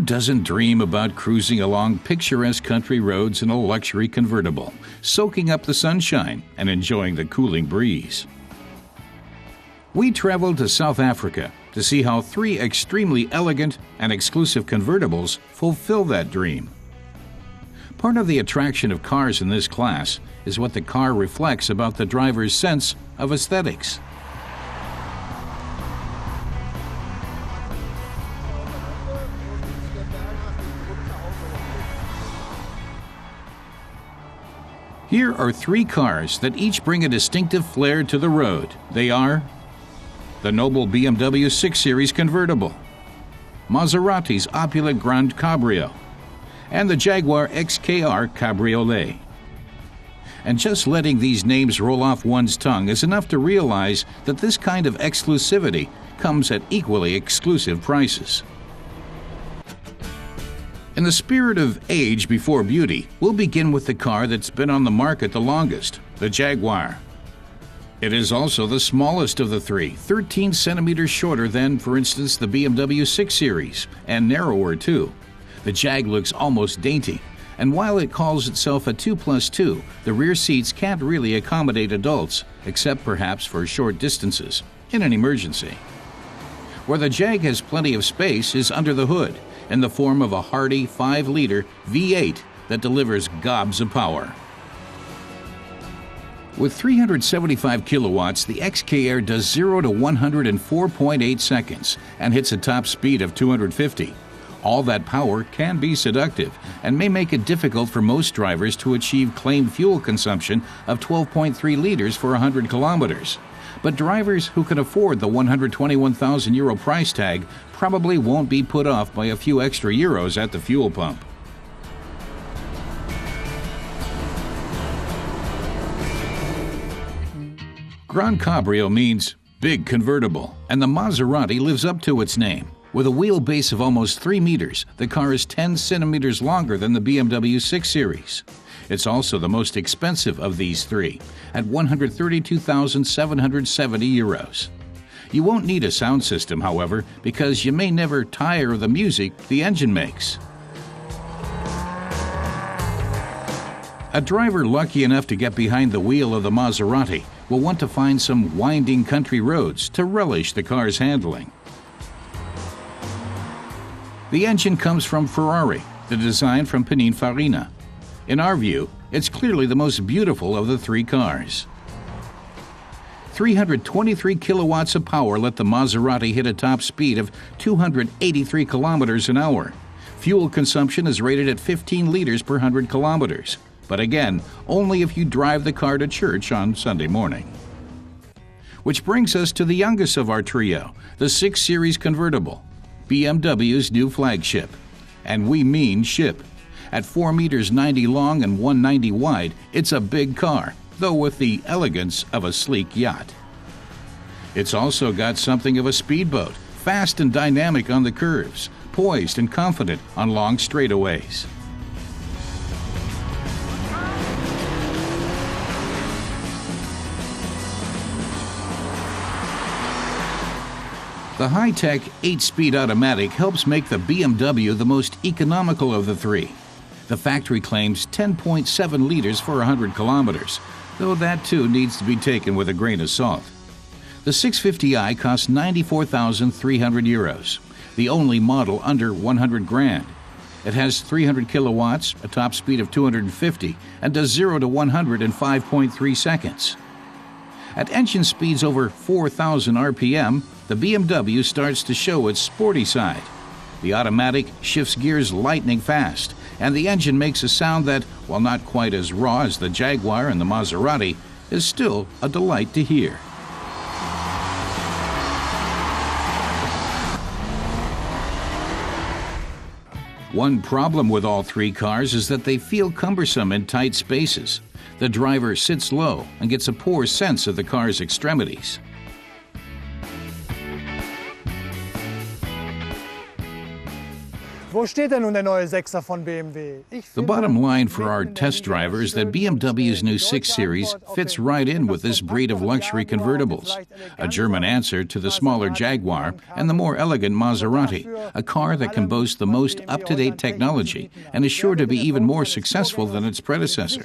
doesn't dream about cruising along picturesque country roads in a luxury convertible, soaking up the sunshine and enjoying the cooling breeze? We traveled to South Africa to see how 3 extremely elegant and exclusive convertibles fulfill that dream. Part of the attraction of cars in this class is what the car reflects about the driver's sense of aesthetics. Here are 3 cars that each bring a distinctive flair to the road. They are the noble BMW 6 Series convertible, Maserati's opulent Gran Cabrio, and the Jaguar XKR Cabriolet. And just letting these names roll off one's tongue is enough to realize that this kind of exclusivity comes at equally exclusive prices. In the spirit of age before beauty, we'll begin with the car that's been on the market the longest, the Jaguar. It is also the smallest of the 3, 13 centimeters shorter than, for instance, the BMW 6 Series, and narrower too. The Jag looks almost dainty, and while it calls itself a 2+2, the rear seats can't really accommodate adults, except perhaps for short distances, in an emergency. Where the Jag has plenty of space is under the hood, in the form of a hardy 5-liter V8 that delivers gobs of power. With 375 kilowatts, the XKR does 0 to 100 in 4.8 seconds and hits a top speed of 250. All that power can be seductive and may make it difficult for most drivers to achieve claimed fuel consumption of 12.3 liters for 100 kilometers. But drivers who can afford the €121,000 price tag probably won't be put off by a few extra euros at the fuel pump. Gran Cabrio means big convertible, and the Maserati lives up to its name. With a wheelbase of almost 3 meters, the car is 10 centimeters longer than the BMW 6 Series. It's also the most expensive of these 3, at €132,770. You won't need a sound system, however, because you may never tire of the music the engine makes. A driver lucky enough to get behind the wheel of the Maserati will want to find some winding country roads to relish the car's handling. The engine comes from Ferrari, the design from Pininfarina. In our view, it's clearly the most beautiful of the 3 cars. 323 kilowatts of power let the Maserati hit a top speed of 283 kilometers an hour. Fuel consumption is rated at 15 liters per 100 kilometers, but again, only if you drive the car to church on Sunday morning. Which brings us to the youngest of our trio, the 6 Series convertible, BMW's new flagship. And we mean ship. At 4 meters 90 long and 190 wide, it's a big car, though with the elegance of a sleek yacht. It's also got something of a speedboat, fast and dynamic on the curves, poised and confident on long straightaways. The high-tech 8-speed automatic helps make the BMW the most economical of the 3. The factory claims 10.7 liters for 100 kilometers, though that too needs to be taken with a grain of salt. The 650i costs €94,300, the only model under 100 grand. It has 300 kilowatts, a top speed of 250, and does 0 to 100 in 5.3 seconds. At engine speeds over 4,000 RPM, the BMW starts to show its sporty side. The automatic shifts gears lightning fast, and the engine makes a sound that, while not quite as raw as the Jaguar and the Maserati, is still a delight to hear. One problem with all 3 cars is that they feel cumbersome in tight spaces. The driver sits low and gets a poor sense of the car's extremities. Wo steht denn nun der neue 6er von BMW? The bottom line for our test driver is that BMW's new 6 Series fits right in with this breed of luxury convertibles, a German answer to the smaller Jaguar and the more elegant Maserati, a car that can boast the most up-to-date technology and is sure to be even more successful than its predecessor.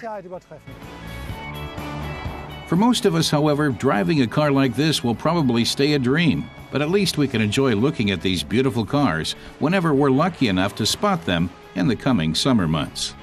For most of us, however, driving a car like this will probably stay a dream, but at least we can enjoy looking at these beautiful cars whenever we're lucky enough to spot them in the coming summer months.